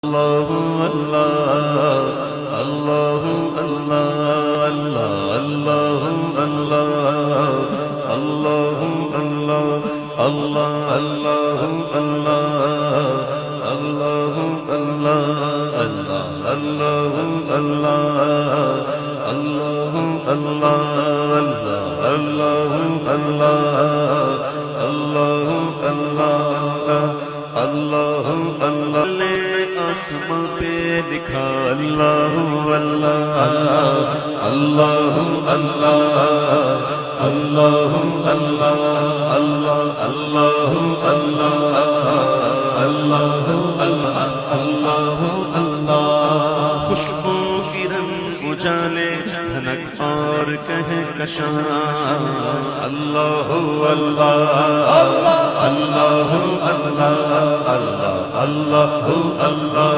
اللہ اللہ اللہ اللہ اللہ اللہ اللہ اللہ اللہ اللہ اللہ اللہ اللہ اللہ اللہ اللہ اللہ اللہ آسماں پہ لکھا اللہ اللہ اللہ اللہ اللہ اللہ اللہ اللہ اللہ اللہ اللہ خوشبو کرن اجالے دھنک اور کہے کشاں اللہ اللہ اللہ اللہ اللہ اللہ اللہ